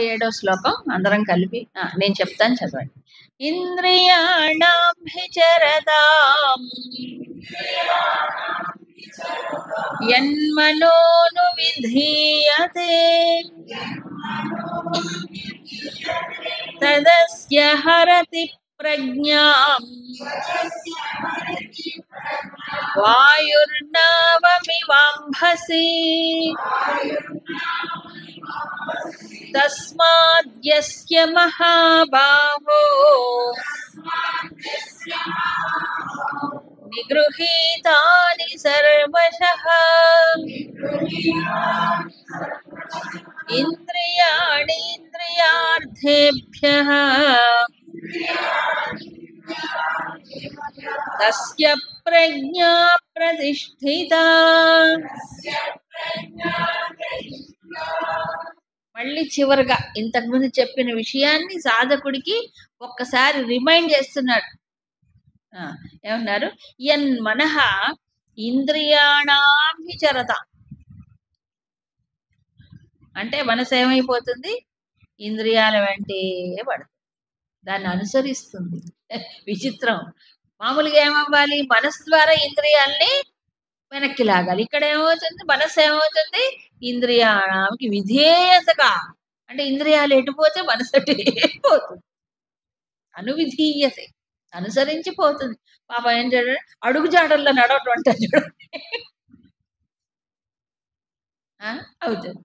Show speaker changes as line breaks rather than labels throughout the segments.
27వ శ్లోకం అందరం కలిపి నేను చెప్తాను, చదవండి. ఇంద్రియాణం విచరతాం యన్మనోను విధీయతే తదస్య హరతి ప్రజ్ఞాం వాయుర్నావమివాంభసి తస్మాద్యస్య మహాబాహో నిగృహీతాని సర్వశః ఇంద్రియాణి ఇంద్రియార్థేభ్యః తస్య ప్రజ్ఞా ప్రతిష్ఠితా. మళ్ళీ చివరిగా ఇంతకుముందు చెప్పిన విషయాన్ని సాధకుడికి ఒక్కసారి రిమైండ్ చేస్తున్నాడు. ఏమన్నారు? యన్ మనః ఇంద్రియాణాం విచరత అంటే మనసు ఏమైపోతుంది? ఇంద్రియాల వెంటే పడుతుంది, దాన్ని అనుసరిస్తుంది. విచిత్రం. మామూలుగా ఏమవ్వాలి? మనసు ద్వారా ఇంద్రియాల్ని వెనక్కి లాగాలి. ఇక్కడ ఏమవుతుంది? మనసు ఏమవుతుంది? ఇంద్రియానికి విధేయతగా, అంటే ఇంద్రియాలు ఎటుపోతే మనసు అటే పోతుంది. అనువిధీయతే, అనుసరించిపోతుంది. పాప ఏం చూడండి, అడుగు జాడల్లో నడవటం అంటే చూడండి అవుతుంది.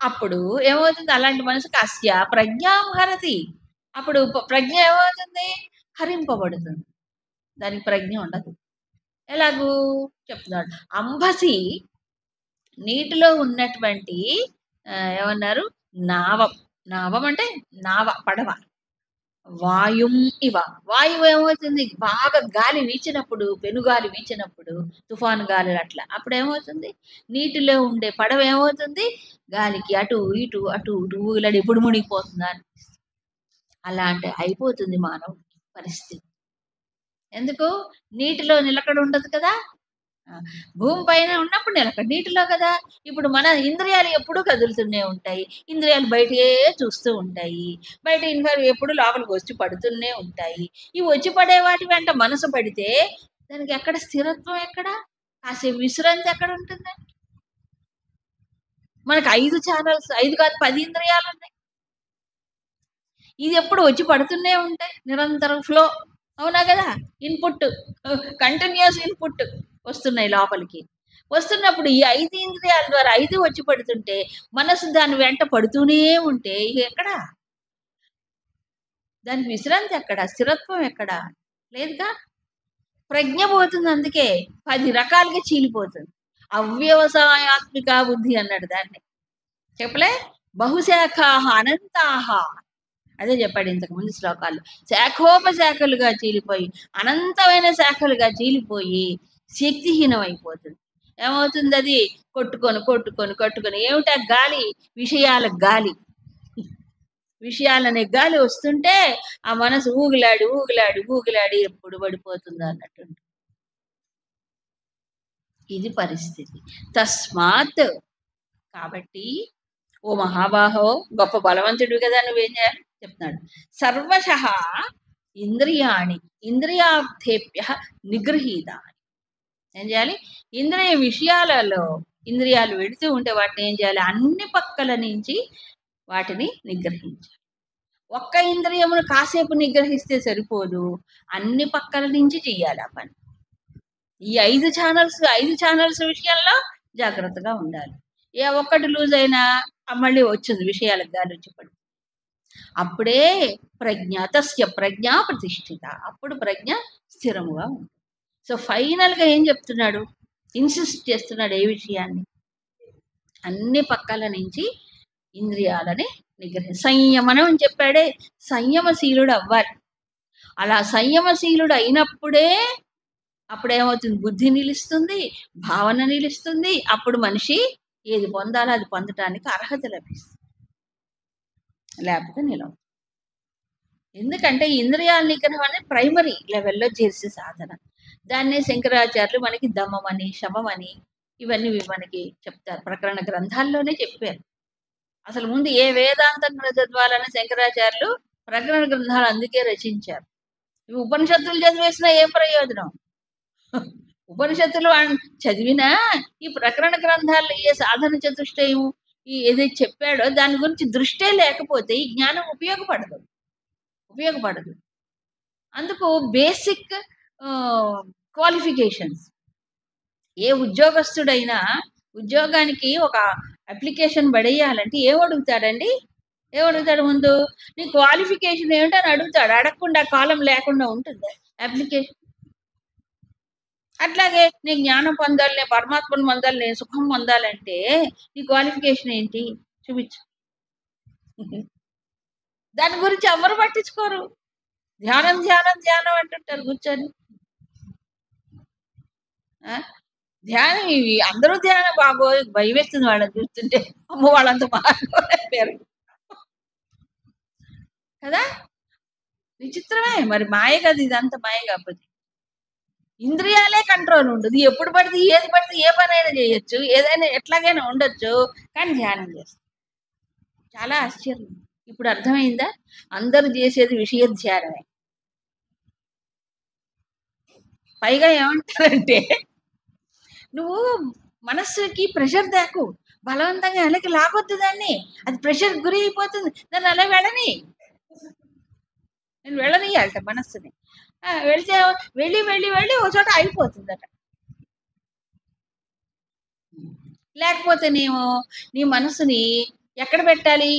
అప్పుడు ఏమవుతుంది? అలాంటి మనసుకు అస్య ప్రజ్ఞాం హరతి. అప్పుడు ప్రజ్ఞ ఏమవుతుంది? హరింపబడుతుంది, దానికి ప్రజ్ఞ ఉండదు. ఎలాగూ చెప్తున్నాడు. అంబసి నీటిలో ఉన్నటువంటి ఏమన్నారు? నావం. నావం అంటే నావ, పడవ. వాయుం ఇవ, వాయువు ఏమవుతుంది? బాగా గాలి వీచినప్పుడు, పెనుగాలి వీచినప్పుడు, తుఫాను గాలి అట్లా, అప్పుడు ఏమవుతుంది? నీటిలో ఉండే పడవ ఏమవుతుంది? గాలికి అటు ఇటు అటు ఇటు ఊగిలాడి ఎప్పుడు మునిగిపోతుందా అనిపిస్తుంది. అలాంటి అయిపోతుంది మానవ పరిస్థితి. ఎందుకు? నీటిలో నిలకడ ఉండదు కదా. భూమి పైన ఉన్నప్పుడు నిలకడ నీటిలో కదా. ఇప్పుడు మన ఇంద్రియాలు ఎప్పుడూ కదులుతూనే ఉంటాయి, ఇంద్రియాలు బయటే చూస్తూ ఉంటాయి, బయట ఇన్ఫర్ ఎప్పుడు లోపలికి వచ్చి పడుతూనే ఉంటాయి. ఈ వచ్చి పడే వాటి వెంట మనసు పడితే దానికి ఎక్కడ స్థిరత్వం, ఎక్కడ కాసేపు విశ్రాంతి ఎక్కడ ఉంటుందండి? మనకు 5 ఛానల్స్, 5 కాదు 10 ఇంద్రియాలు ఉన్నాయి. ఇది ఎప్పుడు వచ్చి పడుతూనే ఉంటాయి, నిరంతరం ఫ్లో. అవునా కదా? ఇన్పుట్, కంటిన్యూస్ ఇన్పుట్ వస్తున్నాయి లోపలికి. వస్తున్నప్పుడు ఈ 5 ఇంద్రియాల ద్వారా 5 వచ్చి పడుతుంటే మనసు దాని వెంట పడుతూనే ఉంటే ఇక ఎక్కడ దానికి విశ్రాంతి, ఎక్కడ స్థిరత్వం, ఎక్కడ లేదుగా. ప్రజ్ఞ పోతుంది, అందుకే 10 రకాలుగా చీలిపోతుంది. అవ్యవసాయాత్మిక బుద్ధి అన్నాడు దాన్ని. చెప్పలే? బహుశాఖాహ అనంతాహ, అదే చెప్పాడు ఇంతకు ముందు శ్లోకాలు. శాఖోపశాఖలుగా చీలిపోయి, అనంతమైన శాఖలుగా చీలిపోయి శక్తిహీనం అయిపోతుంది. ఏమవుతుంది? అది కొట్టుకొని కొట్టుకొని కొట్టుకొని, ఏమిటా గాలి? విషయాల గాలి. విషయాలనే గాలి వస్తుంటే ఆ మనసు ఊగిలాడి ఊగిలాడి ఊగిలాడి ఎప్పుడు పడిపోతుంది అన్నట్టు. ఇది పరిస్థితి. తస్మాత్, కాబట్టి ఓ మహాబాహో, గొప్ప బలవంతుడు కదా, నువ్వేం చేయాలి చెప్తున్నాడు. సర్వశః ఇంద్రియాణి ఇంద్రియార్థేభ్య నిగృహీతాని. ఏం చేయాలి? ఇంద్రియ విషయాలలో ఇంద్రియాలు వెళుతూ ఉంటే వాటిని ఏం చేయాలి? అన్ని పక్కల నుంచి వాటిని నిగ్రహించాలి. ఒక్క ఇంద్రియమును కాసేపు నిగ్రహిస్తే సరిపోదు, అన్ని పక్కల నుంచి చెయ్యాలి ఆ పని. ఈ 5 ఛానల్స్ విషయంలో జాగ్రత్తగా ఉండాలి. ఏ ఒక్కటి లూజ్ అయినా మళ్ళీ వచ్చింది విషయాలకు గాలి వచ్చి పడి, అప్పుడే ప్రజ్ఞ, తస్య ప్రజ్ఞా ప్రతిష్ఠిత, అప్పుడు ప్రజ్ఞ స్థిరముగా ఉంటుంది. సో ఫైనల్గా ఏం చెప్తున్నాడు? ఇన్సిస్ట్ చేస్తున్నాడు ఏ విషయాన్ని? అన్ని పక్కల నుంచి ఇంద్రియాలని సంయమనం అని చెప్పాడే, సంయమశీలుడు అవ్వాలి. అలా సంయమశీలుడు అయినప్పుడే అప్పుడేమవుతుంది? బుద్ధి నిలుస్తుంది, భావన నిలుస్తుంది. అప్పుడు మనిషి ఏది పొందాలో అది పొందటానికి అర్హత లభిస్తుంది, లేకపోతే నిలవు. ఎందుకంటే ఇంద్రియాల నిగ్రహం అనేది ప్రైమరీ లెవెల్లో చేసే సాధన. దాన్నే శంకరాచార్యులు మనకి దమమని, శమమని ఇవన్నీ మనకి చెప్తారు, ప్రకరణ గ్రంథాల్లోనే చెప్పారు. అసలు ముందు ఏ వేదాంతం చదవాలని శంకరాచార్యులు ప్రకరణ గ్రంథాలు అందుకే రచించారు. ఇవి ఉపనిషత్తులు చదివేసినా ఏం ప్రయోజనం? ఉపనిషత్తులు చదివినా ఈ ప్రకరణ గ్రంథాల్లో ఏ సాధన చతుష్టయం ఏదైతే చెప్పాడో దాని గురించి దృష్టే లేకపోతే ఈ జ్ఞానం ఉపయోగపడదు. అందుకు బేసిక్ క్వాలిఫికేషన్స్. ఏ ఉద్యోగస్తుడైనా ఉద్యోగానికి ఒక అప్లికేషన్ పడేయాలంటే ఏమడుగుతాడు ముందు? నీ క్వాలిఫికేషన్ ఏమిటని అడుగుతాడు. అడగకుండా కాలం లేకుండా ఉంటుంది అప్లికేషన్. అట్లాగే నీ జ్ఞానం పొందాలి, నేను పరమాత్మను పొందాలి, నేను సుఖం పొందాలంటే నీ క్వాలిఫికేషన్ ఏంటి చూపించు. దాని గురించి ఎవరు పట్టించుకోరు. ధ్యానం అంటుంటారు కూర్చొని. ధ్యానం ఇవి అందరూ ధ్యానం బాగోయ్ భయం వేస్తుంది వాళ్ళని చూస్తుంటే. అమ్మ వాళ్ళంతా మాట్లాడారు కదా. విచిత్రమే మరి. మాయ కదా ఇదంతా. మాయ కాకపోతే ఇంద్రియాలే కంట్రోల్ ఉండదు. ఎప్పుడు పడితే ఏది పడితే ఏ పనైనా చేయొచ్చు, ఏదైనా ఎట్లాగైనా ఉండొచ్చు, కానీ ధ్యానం చేస్తాం. చాలా ఆశ్చర్యం. ఇప్పుడు అర్థమైందా? అందరూ చేసేది విషయ ధ్యానమే. పైగా ఏమంటారంటే, నువ్వు మనస్సుకి ప్రెషర్ దాకు, బలవంతంగా వెనక్కి లాగొద్దు దాన్ని, అది ప్రెషర్ గురి అయిపోతుంది, దాన్ని అలా నేను వెళ్ళనియాలట మనస్సుని. వెళితే వెళ్ళి ఒక చోట అయిపోతుందట. లేకపోతే నీ మనసుని ఎక్కడ పెట్టాలి?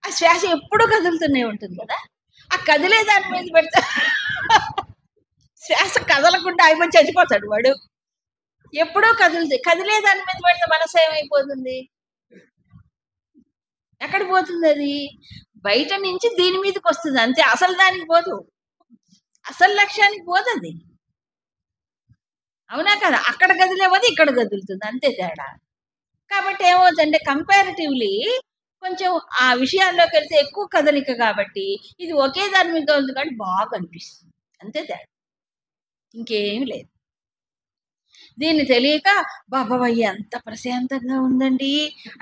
ఆ శ్వాస ఎప్పుడూ కదులుతూనే ఉంటుంది కదా. ఆ కదిలే దాని మీద పెడతా శ్వాస కదలకుండా అయిపోయి చచ్చిపోతాడు వాడు. ఎప్పుడో కదిలే దాని మీద పెడితే మనసు ఏమైపోతుంది? ఎక్కడ పోతుంది? అది బయట నుంచి దీని మీదకి వస్తుంది అంతే. అసలు దానికి పోదు, అసలు లక్ష్యానికి పోదు అది. అవునా కదా? అక్కడ కదిలేవది ఇక్కడ కదులుతుంది, అంతే తేడా. కాబట్టి ఏమవుతుందంటే కంపారిటివ్లీ కొంచెం ఆ విషయాల్లోకి వెళ్తే ఎక్కువ కదలిక కాబట్టి ఇది ఒకే దాని మీద ఉంది కాబట్టి బాగా అనిపిస్తుంది, అంతే తేడా, ఇంకేమీ లేదు. దీన్ని తెలియక బాబాయ్య ఎంత ప్రశాంతంగా ఉందండి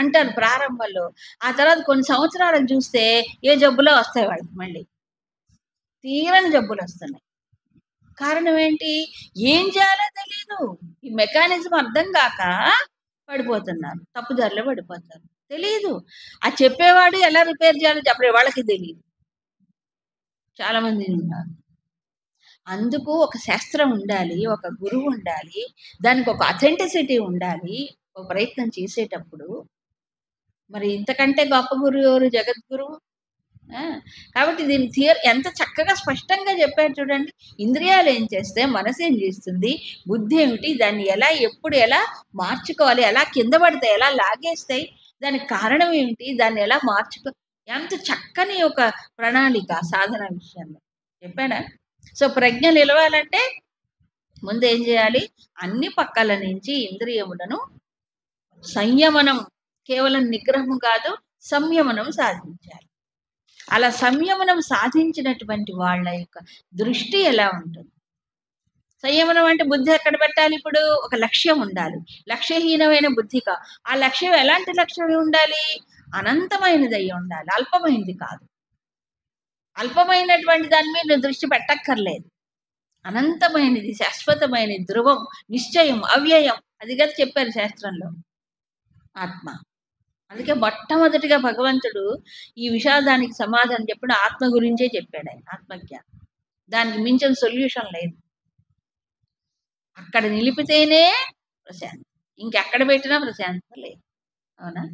అంటారు ప్రారంభంలో. ఆ తర్వాత కొన్ని సంవత్సరాలకు చూస్తే ఏ జబ్బులో వస్తాయి వాళ్ళకి, మళ్ళీ తీరని జబ్బులు వస్తున్నాయి. కారణం ఏంటి? ఏం చేయాలో తెలియదు. ఈ మెకానిజం అర్థం కాక పడిపోతున్నారు, తప్పుదారిలో పడిపోతారు. తెలియదు. ఆ చెప్పేవాడు ఎలా రిపేర్ చేయాలో చెప్పే వాళ్ళకి తెలియదు. చాలా మంది ఉన్నారు. అందుకు ఒక శాస్త్రం ఉండాలి, ఒక గురువు ఉండాలి, దానికి ఒక అథెంటిసిటీ ఉండాలి ఒక ప్రయత్నం చేసేటప్పుడు. మరి ఇంతకంటే గొప్ప గురువు ఎవరు? జగద్గురువు. కాబట్టి దీని ఎంత చక్కగా స్పష్టంగా చెప్పారు చూడండి. ఇంద్రియాలు ఏం చేస్తే మనసు ఏం చేస్తుంది, బుద్ధి ఏమిటి, దాన్ని ఎప్పుడు ఎలా మార్చుకోవాలి, ఎలా కింద పడతాయి, ఎలా లాగేస్తాయి, దానికి కారణం ఏమిటి, దాన్ని ఎలా ఎంత చక్కని ఒక ప్రణాళిక సాధన విషయంలో చెప్పానా. సో ప్రజ్ఞ నిలవాలంటే ముందు ఏం చేయాలి? అన్ని పక్కల నుంచి ఇంద్రియములను సంయమనం, కేవలం నిగ్రహం కాదు, సంయమనం సాధించాలి. అలా సంయమనం సాధించినటువంటి వాళ్ళ యొక్క దృష్టి ఎలా ఉంటుంది? సంయమనం అంటే బుద్ధి ఎక్కడ పెట్టాలి? ఇప్పుడు ఒక లక్ష్యం ఉండాలి. లక్ష్యహీనమైన బుద్ధిగా ఆ లక్ష్యం ఎలాంటి లక్ష్యం ఉండాలి? అనంతమైనది అయి ఉండాలి, అల్పమైనది కాదు. అల్పమైనటువంటి దాని మీద దృష్టి పెట్టక్కర్లేదు. అనంతమైనది, శాశ్వతమైనది, ధ్రువం, నిశ్చయం, అవ్యయం, అది కదా చెప్పారు శాస్త్రంలో ఆత్మ. అందుకే మొట్టమొదటిగా భగవంతుడు ఈ విషాదానికి సమాధానం చెప్పిన ఆత్మ గురించే చెప్పాడు. ఆయన ఆత్మజ్ఞానం, దానికి మించిన సొల్యూషన్ లేదు. అక్కడ నిలిపితేనే ప్రశాంతం, ఇంకెక్కడ పెట్టినా ప్రశాంతం లేదు. అవునా?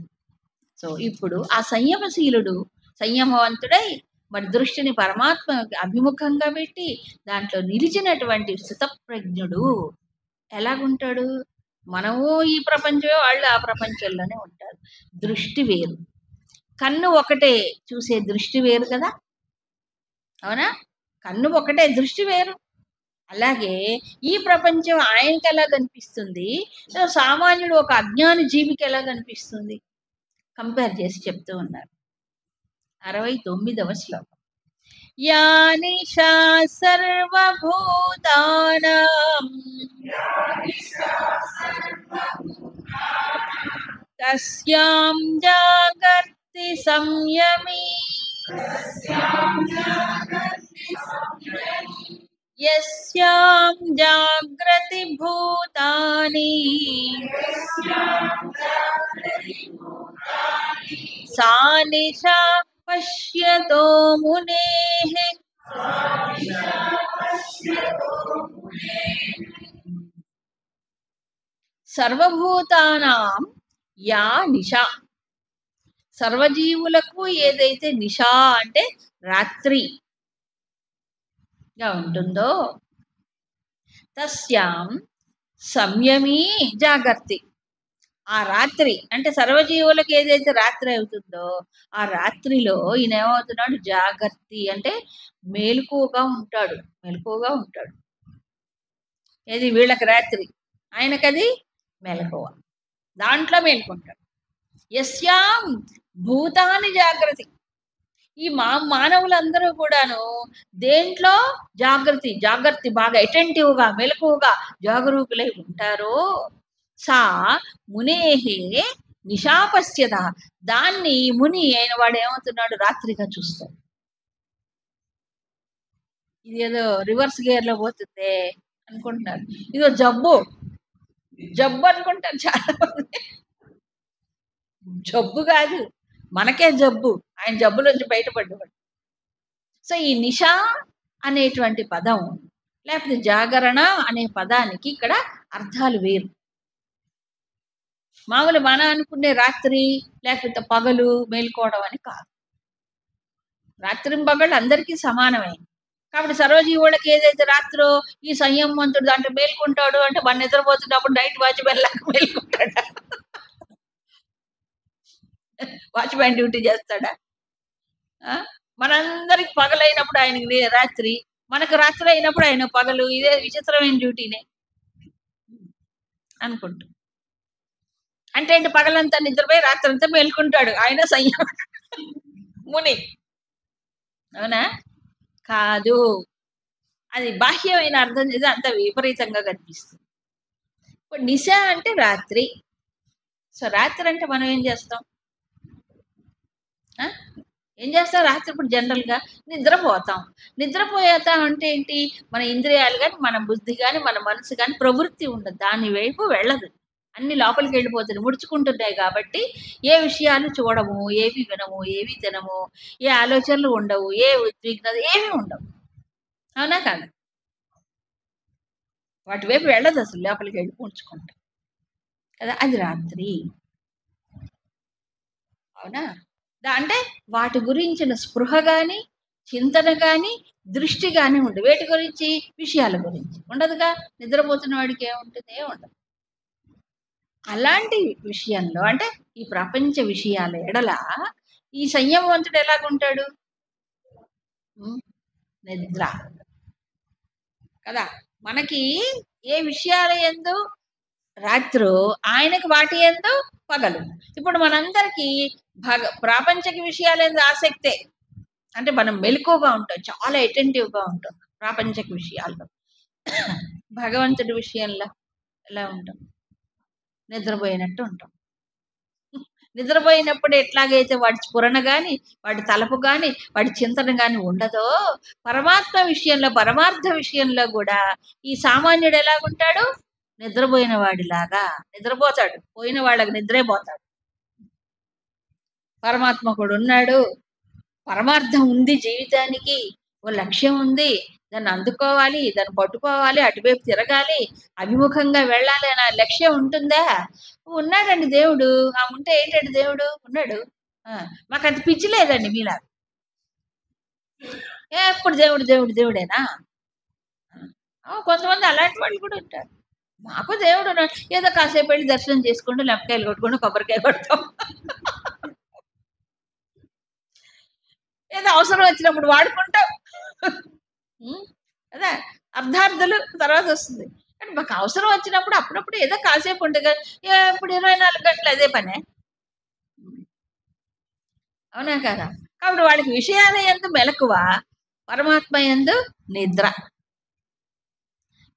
సో ఇప్పుడు ఆ సంయమశీలుడు సంయమవంతుడై మరి దృష్టిని పరమాత్మ అభిముఖంగా పెట్టి దాంట్లో నిలిచినటువంటి స్థితప్రజ్ఞుడు ఎలాగుంటాడు? మనము ఈ ప్రపంచమే, వాళ్ళు ఆ ప్రపంచంలోనే ఉంటారు. దృష్టి వేరు, కన్ను ఒకటే చూసే దృష్టి వేరు కదా. అవునా? కన్ను ఒకటే, దృష్టి వేరు. అలాగే ఈ ప్రపంచం ఆయనకి ఎలా కనిపిస్తుంది, సామాన్యుడు ఒక అజ్ఞాని జీవికి ఎలా కనిపిస్తుంది, కంపేర్ చేసి చెప్తూ ఉన్నారు. 69వ శ్లోకం. యా నిశా సర్వభూతానాం తస్యాం జాగర్తి సంయమీ యస్యాం జాగ్రతి భూతాని సా నిశా పశ్యతో మునేః. సర్వభూతానాం యా నిశా, సర్వజీవులకు ఏదైతే నిశా అంటే రాత్రిగా ఉంటుందో, తస్యాం సంయమీ జాగర్తి, ఆ రాత్రి అంటే సర్వజీవులకు ఏదైతే రాత్రి అవుతుందో ఆ రాత్రిలో ఈయన ఏమవుతున్నాడు, జాగర్తి అంటే మేలుకువగా ఉంటాడు, మెలకువగా ఉంటాడు. ఏది వీళ్ళకి రాత్రి, ఆయనకది మెలకువ, దాంట్లో మేలుకుంటాడు. యస్యాం భూతాని జాగ్రత్త, ఈ మానవులందరూ కూడాను దేంట్లో జాగ్రత్త బాగా అటెంటివ్గా మెలకువగా జాగరూకులై ఉంటారో, సా మునేహే నిశాపశ్యత, దాన్ని ముని అయిన వాడు ఏమవుతున్నాడు, రాత్రిగా చూస్తాడు. ఇది ఏదో రివర్స్ గేర్ లో పోతుంది అనుకుంటున్నారు, ఇదో జబ్బు అనుకుంటారు చాలా మంది. జబ్బు కాదు, మనకే జబ్బు, ఆయన జబ్బులోంచి బయటపడ్డవాడు. సో ఈ నిశా అనేటువంటి పదం లేకపోతే జాగరణ అనే పదానికి ఇక్కడ అర్థాలు వేరు. మామూలు మనం అనుకునే రాత్రి లేకపోతే పగలు మేల్కోవడం అని కాదు. రాత్రి పగలు అందరికీ సమానమే. కాబట్టి సర్వజీవులకి ఏదైతే రాత్రో ఈ సంయమంతుడు దాంట్లో మేల్కొంటాడు అంటే మన నిద్రపోతున్నప్పుడు నైట్ వాచ్మెన్ లాగా మేల్కొంటాడా, వాచ్మెన్ డ్యూటీ చేస్తాడా? మనందరికి పగలైనప్పుడు ఆయనకి రాత్రి, మనకు రాత్రి అయినప్పుడు ఆయన పగలు. ఇదే విచిత్రమైన డ్యూటీనే అనుకుంటూ. అంటే ఏంటి, పగలంతా నిద్రపోయి రాత్రి అంతా మేల్కుంటాడు ఆయన సంయమ ముని, అవునా? కాదు, అది బాహ్యమైన అర్థం చేసి అంత విపరీతంగా కనిపిస్తుంది. ఇప్పుడు నిశ అంటే రాత్రి. సో రాత్రి అంటే మనం ఏం చేస్తాం రాత్రి? ఇప్పుడు జనరల్గా నిద్రపోతాం. నిద్రపోయేతాం అంటే ఏంటి, మన ఇంద్రియాలు కానీ మన బుద్ధి కానీ మన మనసు కానీ ప్రవృత్తి ఉండదు, దాని వైపు వెళ్ళదు, అన్ని లోపలికి వెళ్ళిపోతుంది, ముడుచుకుంటున్నాయి. కాబట్టి ఏ విషయాలు చూడము, ఏవి వినము, ఏవి తినము, ఏ ఆలోచనలు ఉండవు, ఏ ఉద్విగ్నత ఏమీ ఉండవు, అవునా కాదు? వాటి వైపు వెళ్ళదు, అసలు లోపలికి వెళ్ళి ముడుచుకుంటాం కదా, అది రాత్రి, అవునా? అంటే వాటి గురించిన స్పృహ కానీ చింతన కానీ దృష్టి కానీ ఉండదు. వేటి గురించి? విషయాల గురించి ఉండదుగా. నిద్రపోతున్న వాడికి ఏముంటుంది? ఉండదు. అలాంటి విషయంలో అంటే ఈ ప్రపంచ విషయాల ఎడల ఈ సంయమవంతుడు ఎలాగుంటాడు? నిద్ర కదా. మనకి ఏ విషయాల యందు రాత్రు, ఆయనకి వాటి యందు పగలు. ఇప్పుడు మనందరికీ ప్రాపంచిక విషయాల యందు ఆసక్తే, అంటే మనం మెలకువగా ఉంటాం, చాలా అటెంటివ్గా ఉంటాం ప్రాపంచిక విషయాల్లో. భగవంతుడి విషయంలో ఎలా ఉంటాం? నిద్రపోయినట్టు ఉంటాం. నిద్రపోయినప్పుడు ఎట్లాగైతే వాడి స్ఫురణ కానీ వాడి తలపు కానీ వాడి చింతన కానీ ఉండదో, పరమాత్మ విషయంలో పరమార్థ విషయంలో కూడా ఈ సామాన్యుడు ఎలాగుంటాడు? నిద్రపోయిన వాడిలాగా నిద్రపోతాడు, పోయిన వాళ్ళకి నిద్రే పోతాడు. పరమాత్మ కూడా ఉన్నాడు, పరమార్థం ఉంది, జీవితానికి ఓ లక్ష్యం ఉంది, దాన్ని అందుకోవాలి, దాన్ని పట్టుకోవాలి, అటువైపు తిరగాలి, అభిముఖంగా వెళ్ళాలి అనే లక్ష్యం ఉంటుందా? ఉన్నాడండి దేవుడు. ఉంటే ఏంటండి, దేవుడు ఉన్నాడు. మాకు అంత పిచ్చి లేదండి మీలా. ఎప్పుడు దేవుడు దేవుడు దేవుడేనా? కొంతమంది అలాంటి వాళ్ళు కూడా ఉంటారు. మాకు దేవుడు ఏదో కాసేపు వెళ్ళి దర్శనం చేసుకుంటూ లెంపకాయలు కొట్టుకుంటూ కొబ్బరికాయ కొడతాం, ఏదో అవసరం వచ్చినప్పుడు వాడుకుంటాం. అదే అర్ధార్థులు తర్వాత వస్తుంది. కానీ మాకు అవసరం వచ్చినప్పుడు అప్పుడప్పుడు ఏదో కాసేపు ఉంటుంది, ఇప్పుడు 24 గంటలు అదే పనే, అవునా కదా? కాబట్టి వాడికి విషయాల యందు మెలకువ, పరమాత్మ యందు నిద్ర.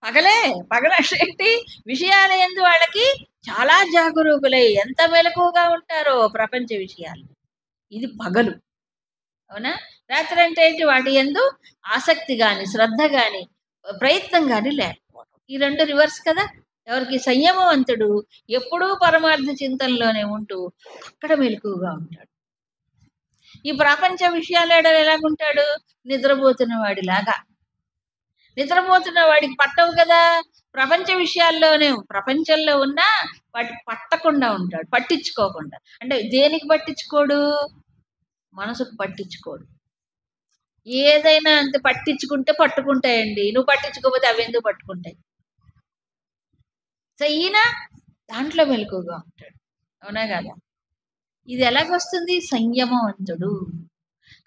పగలంటే విషయాల యందు వాళ్ళకి చాలా జాగరూకులై ఎంత మెలకువగా ఉంటారో ప్రపంచ విషయాలు. ఇది పగలు. అవునా? రాత్రి అంటే ఏంటి? వాటి యందు ఆసక్తి గాని, శ్రద్ధ గాని, ప్రయత్నం గాని లేకపోవడం. ఈ రెండు రివర్స్ కదా. ఎవరికి? సంయమవంతుడు ఎప్పుడూ పరమార్థ చింతనలోనే ఉంటూ అక్కడ మెలకువగా ఉంటాడు. ఈ ప్రపంచ విషయాలు ఎలాగుంటాడు? నిద్రపోతున్న వాడిలాగా. నిద్రపోతున్న వాడికి పట్టవు కదా. ప్రపంచ విషయాల్లోనే ప్రపంచంలో ఉన్నా వాటికి పట్టకుండా ఉంటాడు, పట్టించుకోకుండా. అంటే దేనికి పట్టించుకోడు? మనసుకు పట్టించుకోడు. ఏదైనా అంత పట్టించుకుంటే పట్టుకుంటాయండి. నువ్వు పట్టించుకోకపోతే అవి ఎందుకు పట్టుకుంటాయి? సో ఈయన దాంట్లో మెలకువగా ఉంటాడు. అవునా కదా? ఇది ఎలాగొస్తుంది? సంయమవంతుడు.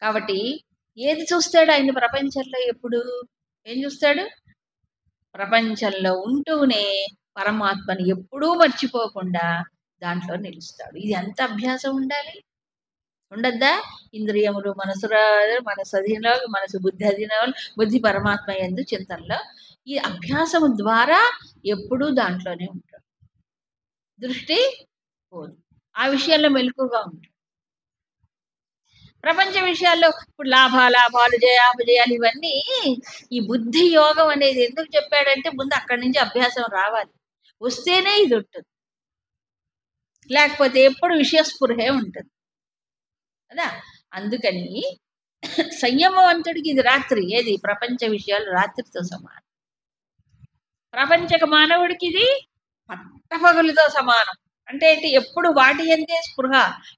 కాబట్టి ఏది చూస్తాడు ఆయన ప్రపంచంలో? ఎప్పుడు ఏం చూస్తాడు? ప్రపంచంలో ఉంటూనే పరమాత్మని ఎప్పుడూ మర్చిపోకుండా దాంట్లో నిలుస్తాడు. ఇది ఎంత అభ్యాసం ఉండాలి? ఉండద్దా? ఇంద్రియములు మనసు అధీనంలో, మనసు బుద్ధి అధీనంలో, బుద్ధి పరమాత్మ యందు చింతనలో. ఈ అభ్యాసము ద్వారా ఎప్పుడూ దాంట్లోనే ఉంటాడు. దృష్టి పోదు. ఆ విషయాల్లో మెలకుగా ఉంటాడు. ప్రపంచ విషయాల్లో ఇప్పుడు లాభాలు, జయాపజయాలు ఇవన్నీ ఈ బుద్ధి యోగం అనేది ఎందుకు చెప్పాడంటే ముందు అక్కడి నుంచి అభ్యాసం రావాలి. వస్తేనే ఇది ఉంటుంది. లేకపోతే ఎప్పుడు విషయస్పృహే ఉంటుంది కదా. అందుకని సంయమవంతుడికి ఇది రాత్రి. ఏది? ప్రపంచ విషయాలు రాత్రితో సమానం. ప్రపంచక మానవుడికి ఇది పట్టపగలుతో సమానం. అంటే ఏంటి? ఎప్పుడు వాటి అందే స్పృహ,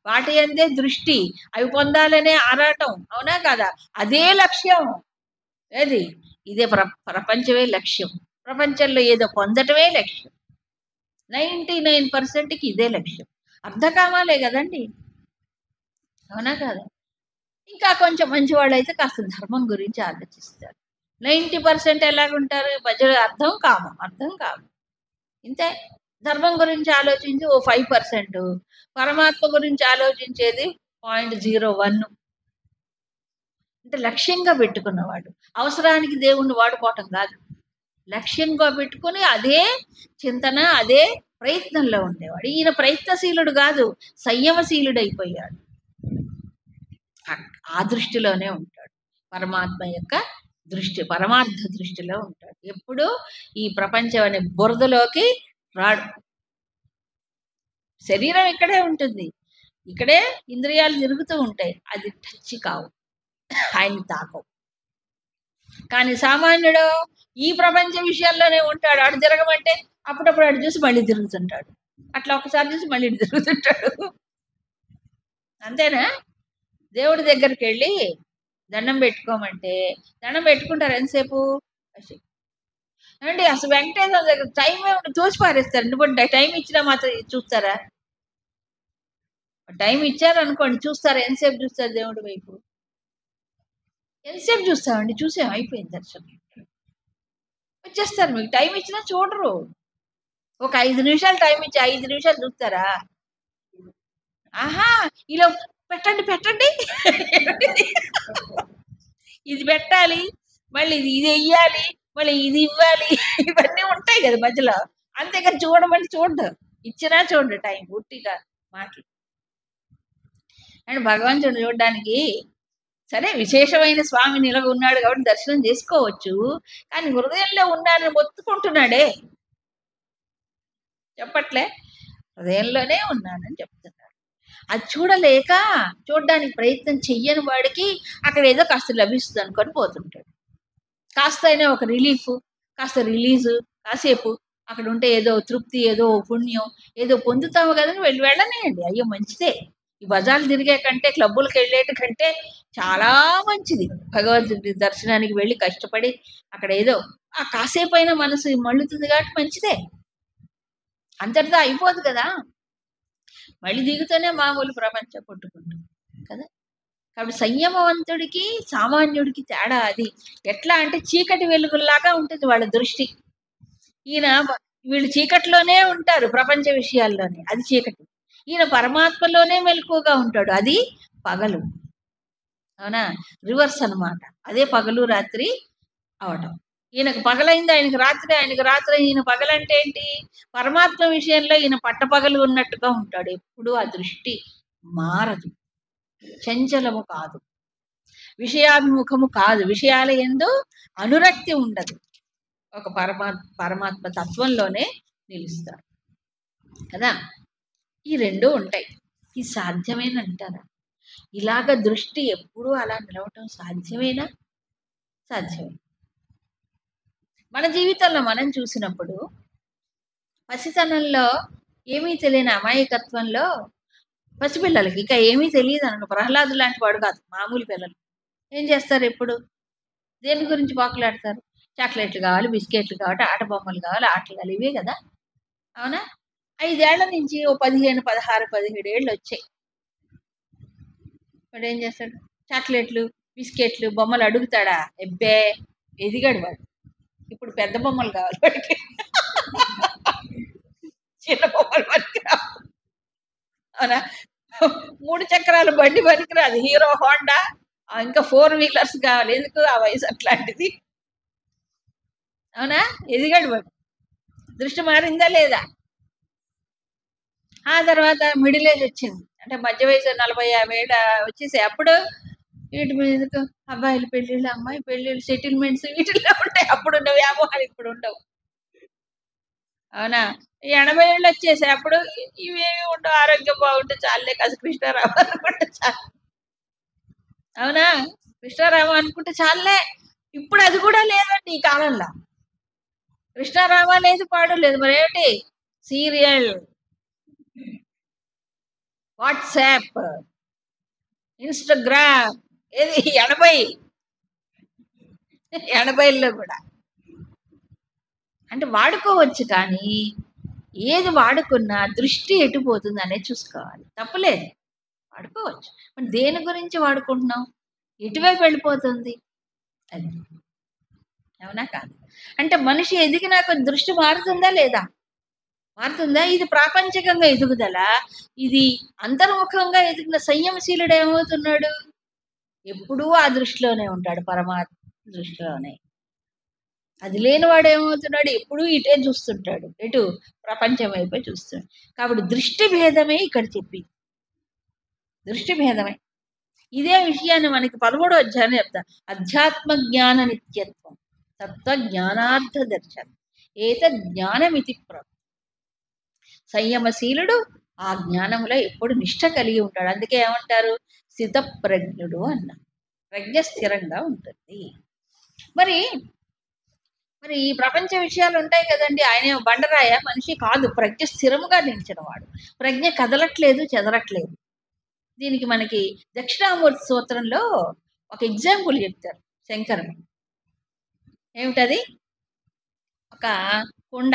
వాటి అందే దృష్టి, అవి పొందాలనే ఆరాటం. అవునా కదా? అదే లక్ష్యం. ఏది? ఇదే ప్రపంచమే లక్ష్యం. ప్రపంచంలో ఏదో పొందటమే లక్ష్యం. 99%కి ఇదే లక్ష్యం. అర్ధకామాలే కదండి. అవునా కాదా? ఇంకా కొంచెం మంచివాళ్ళు అయితే కాస్త ధర్మం గురించి ఆలోచిస్తారు. 90% ఎలాగుంటారు? మధ్యలో అర్థం కామం. ఇంతే. ధర్మం గురించి ఆలోచించి ఓ 5%, పరమాత్మ గురించి ఆలోచించేది 0.01. అంటే లక్ష్యంగా పెట్టుకున్నవాడు. అవసరానికి దేవుణ్ణి వాడుకోవటం కాదు, లక్ష్యంగా పెట్టుకుని అదే చింతన, అదే ప్రయత్నంలో ఉండేవాడు. ఈయన ప్రయత్నశీలుడు కాదు, సంయమశీలుడైపోయాడు. ఆ దృష్టిలోనే ఉంటాడు. పరమాత్మ యొక్క దృష్టి, పరమార్థ దృష్టిలో ఉంటాడు. ఎప్పుడు ఈ ప్రపంచం అనే బురదలోకి రాడు. శరీరం ఇక్కడే ఉంటుంది, ఇక్కడే ఇంద్రియాలు తిరుగుతూ ఉంటాయి. అది టచ్ కావు, ఆయన తాకవు. కానీ సామాన్యుడు ఈ ప్రపంచ విషయాల్లోనే ఉంటాడు. ఆడు తిరగమంటే అప్పుడప్పుడు ఆడు చూసి మళ్ళీ తిరుగుతుంటాడు. అట్లా ఒకసారి చూసి మళ్ళీ తిరుగుతుంటాడు. అంతేనా? దేవుడి దగ్గరికి వెళ్ళి దండం పెట్టుకోమంటే దండం పెట్టుకుంటారు ఎంతసేపు? ఏమండి అసలు వెంకటేశ్వర దగ్గర టైం ఏమిటి? తోసి పారేస్తారు. ఎందుకంటే టైం ఇచ్చినా మాత్రం చూస్తారా? టైం ఇచ్చారనుకోండి, చూస్తారా? ఎంతసేపు చూస్తారు దేవుడి వైపు? ఎంతసేపు చూస్తామండి? చూసాం, అయిపోయింది దర్శనం, వచ్చేస్తారు. మీకు టైం ఇచ్చినా చూడరు. ఒక 5 నిమిషాలు టైం ఇచ్చి 5 నిమిషాలు చూస్తారా? ఆహా, ఇలా పెట్టండి ఇది పెట్టాలి, మళ్ళీ ఇది వెయ్యాలి, మళ్ళీ ఇది ఇవ్వాలి, ఇవన్నీ ఉంటాయి కదా మధ్యలో. అంతేకాని చూడమంటే చూడదు, ఇచ్చినా చూడరు టైం. ఉట్టిగా మాటలు. అండ్ భగవంతుడు చూడడానికి సరే విశేషమైన స్వామి నిలవ ఉన్నాడు కాబట్టి దర్శనం చేసుకోవచ్చు. కానీ హృదయంలో ఉన్నాడని మొత్తుకుంటున్నాడే, చెప్పట్లే, హృదయంలోనే ఉన్నానని చెప్తున్నాడు. అది చూడలేక చూడడానికి ప్రయత్నం చెయ్యని వాడికి అక్కడ ఏదో కాస్త లభిస్తుంది అనుకొని పోతుంటాడు. కాస్త అయినా ఒక రిలీఫ్, కాస్త రిలీజు, కాసేపు అక్కడ ఉంటే ఏదో తృప్తి, ఏదో పుణ్యం ఏదో పొందుతాము కదని వెళ్ళనియండి. అయ్యో మంచిదే. ఈ బజార్లు తిరిగే కంటే, క్లబ్బులకు వెళ్ళేట కంటే చాలా మంచిది. భగవంతుడి దర్శనానికి వెళ్ళి కష్టపడి అక్కడ ఏదో ఆ కాసేపు అయినా మనసు మళ్ళుతుంది కాబట్టి మంచిదే. అంతటితో అయిపోదు కదా, మళ్ళీ దిగుతూనే మామూలు ప్రపంచం కొట్టుకుంటుంది కదా. కాబట్టి సంయమవంతుడికి సామాన్యుడికి తేడా అది. ఎట్లా అంటే చీకటి వెలుగుల్లాగా ఉంటుంది వాళ్ళ దృష్టి. వీళ్ళు చీకటిలోనే ఉంటారు, ప్రపంచ విషయాల్లోనే, అది చీకటి. ఈయన పరమాత్మలోనే మెలకువగా ఉంటాడు, అది పగలు. అవునా? రివర్స్ అన్నమాట. అదే పగలు రాత్రి అవటం. ఈయనకు పగలైంది ఆయనకి రాత్రి, ఆయనకి రాత్రి ఈయన పగలంటే ఏంటి? పరమాత్మ విషయంలో ఈయన పట్టపగలు ఉన్నట్టుగా ఉంటాడు. ఎప్పుడూ ఆ దృష్టి మారదు. చంచలము కాదు. విషయాభిముఖము కాదు. విషయాల యందు అనురక్తి ఉండదు. ఒక పరమాత్మ తత్వంలోనే నిలుస్తారు కదా! ఈ 2 ఉంటాయి. ఇది సాధ్యమేనంటారా? ఇలాగ దృష్టి ఎప్పుడూ అలా నిలవటం సాధ్యమేనా? సాధ్యమే. మన జీవితంలో మనం చూసినప్పుడు పసితనంలో ఏమీ తెలియని అమాయకత్వంలో పసిపిల్లలకి ఇంకా ఏమీ తెలియదనుకో, ప్రహ్లాదు లాంటి వాడు కాదు, మామూలు పిల్లలు. ఏం చేస్తారు ఎప్పుడు? దేని గురించి పాకులాడతారు? చాక్లెట్లు కావాలి, బిస్కెట్లు కావాలి, ఆట బొమ్మలు కావాలి, ఆటలు కావాలి, ఇవే కదా! అవునా? 5 ఏళ్ల నుంచి ఓ 15, 16, 17 ఏళ్ళు వచ్చాయి. వాడు ఏం చేస్తాడు? చాక్లెట్లు, బిస్కెట్లు, బొమ్మలు అడుగుతాడా? ఎబ్బే, ఎదిగాడు వాడు. ఇప్పుడు పెద్ద బొమ్మలు కావాలి వాడికి. చిన్న బొమ్మలు పనికిరావు. అవునా? 3 చక్రాల బండి పనికిరాదు. హీరో హోండా, ఇంకా 4 వీలర్స్ కావాలి. ఎందుకు? ఆ వయసు అట్లాంటిది. అవునా? ఎదిగాడు వాడు. దృష్టి మారిందా లేదా? ఆ తర్వాత మిడిల్ ఏజ్ వచ్చింది. అంటే మధ్య వయసు 40, 50 ఏళ్ళ వచ్చేసాయి. అప్పుడు వీటి మీదకు అబ్బాయిల పెళ్ళిళ్ళు, అమ్మాయి పెళ్ళిళ్ళు, సెటిల్మెంట్స్ వీటిల్లో ఉంటాయి. అప్పుడున్న వ్యామోహాలు ఇప్పుడు ఉండవు. అవునా? ఈ 80 ఏళ్ళు వచ్చేసాయి. అప్పుడు ఇవేమి ఉండవు. ఆరోగ్యం బాగుంటే చాలులే, కాస్త కృష్ణారామ అనుకుంటే చాలు. అవునా? కృష్ణారామ అనుకుంటే చాలులే. ఇప్పుడు అది కూడా లేదండి ఈ కాలంలో. కృష్ణారామ లేదు, పాడు లేదు. మరి ఏమిటి? Serial, WhatsApp, Instagram. ఏది 80లో కూడా అంటే వాడుకోవచ్చు, కానీ ఏది వాడుకున్నా దృష్టి ఎటుపోతుంది అనేది చూసుకోవాలి. తప్పులేదు, వాడుకోవచ్చు. మరి దేని గురించి వాడుకుంటున్నాం? ఎటువైపు వెళ్ళిపోతుంది అది? అవునా కాదు? అంటే మనిషి ఎదిగినాక దృష్టి మారుతుందా లేదా? మారుతుందా? ఇది ప్రాపంచికంగా ఎదుగుదల. ఇది అంతర్ముఖంగా ఎదిగిన సంయమశీలుడు ఏమవుతున్నాడు? ఎప్పుడూ ఆ దృష్టిలోనే ఉంటాడు, పరమాత్మ దృష్టిలోనే. అది లేనివాడు ఏమవుతున్నాడు? ఎప్పుడూ ఇటే చూస్తుంటాడు. ఎటు? ప్రపంచం వైపే చూస్తాడు. కాబట్టి దృష్టి భేదమే ఇక్కడ చెప్పింది. దృష్టి భేదమే. ఇదే విషయాన్ని మనకి 13వ అధ్యాయం చెప్తా. అధ్యాత్మ జ్ఞాన నిత్యత్వం, తత్వ జ్ఞానార్థ దర్శనం, ఏతద్ జ్ఞానమితి సంయమశీలుడు ఆ జ్ఞానములో ఎప్పుడు నిష్ఠ కలిగి ఉంటాడు. అందుకే ఏమంటారు? స్థిత ప్రజ్ఞుడు అన్నారు. ప్రజ్ఞ స్థిరంగా ఉంటుంది. మరి మరి ఈ ప్రపంచ విషయాలు ఉంటాయి కదండి. ఆయన బండరాయ మనిషి కాదు, ప్రజ్ఞ స్థిరముగా నిలిచిన వాడు. ప్రజ్ఞ కదలట్లేదు, చెదరట్లేదు. దీనికి మనకి దక్షిణామూర్తి సూత్రంలో ఒక ఎగ్జాంపుల్ చెప్తారు శంకరుడు. ఏమిటది? ఒక కుండ.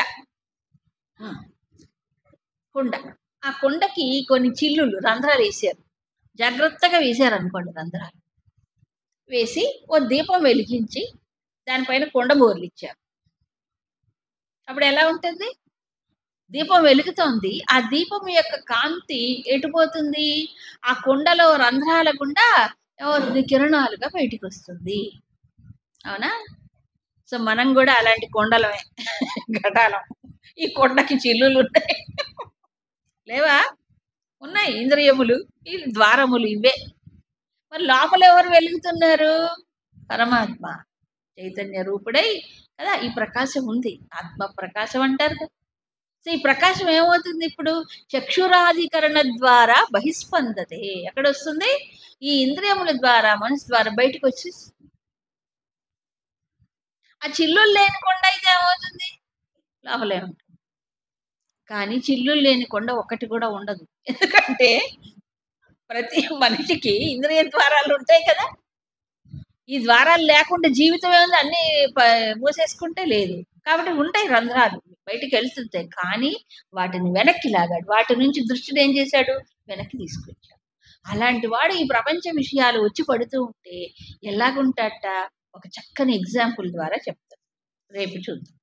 కుండ. ఆ కుండకి కొన్ని చిల్లులు, రంధ్రాలు వేసారు. జాగ్రత్తగా వేసారు అనుకోండి రంధ్రాలు. వేసి ఓ దీపం వెలిగించి దానిపైన కుండ బోర్లు ఇచ్చారు. అప్పుడు ఎలా ఉంటుంది? దీపం వెలుగుతోంది. ఆ దీపం యొక్క కాంతి ఎటుపోతుంది? ఆ కుండలో రంధ్రాల గుండా కిరణాలుగా బయటికి వస్తుంది. అవునా? సో మనం కూడా అలాంటి కొండలమే, ఘటాలం. ఈ కొండకి చిల్లులు ఉన్నాయి లేవా? ఉన్నాయి. ఇంద్రియములు, ఈ ద్వారములు ఇవే. మరి లోపల ఎవరు వెలుగుతున్నారు? పరమాత్మ చైతన్య రూపుడై కదా ఈ ప్రకాశం ఉంది. ఆత్మ ప్రకాశం అంటారు కదా. సో ఈ ప్రకాశం ఏమవుతుంది? ఇప్పుడు చక్షురాధికరణ ద్వారా బహిస్పందతే. ఎక్కడ వస్తుంది? ఈ ఇంద్రియముల ద్వారా, మనసు ద్వారా బయటకు వచ్చి. ఆ చిల్లులు లేని కొండ అయితే ఏమవుతుంది? లోపలే ఉంటుంది. కానీ చిల్లులు లేని కొండ ఒకటి కూడా ఉండదు. ఎందుకంటే ప్రతి మనిషికి ఇంద్రియ ద్వారాలు ఉంటాయి కదా. ఈ ద్వారాలు లేకుండా జీవితం ఏముంది? అన్ని మూసేసుకుంటే లేదు. కాబట్టి ఉంటాయి రంధ్రాలు, బయటికి వెళ్తుంటాయి. కానీ వాటిని వెనక్కి లాగాడు. వాటి నుంచి దృష్టిని ఏం చేశాడు? వెనక్కి తీసుకొచ్చాడు. అలాంటి వాడు ఈ ప్రపంచ విషయాలు వచ్చి పడుతూ ఉంటే ఎలాగుంటాట? ఒక చక్కని ఎగ్జాంపుల్ ద్వారా చెప్తారు. రేపు చూద్దాం.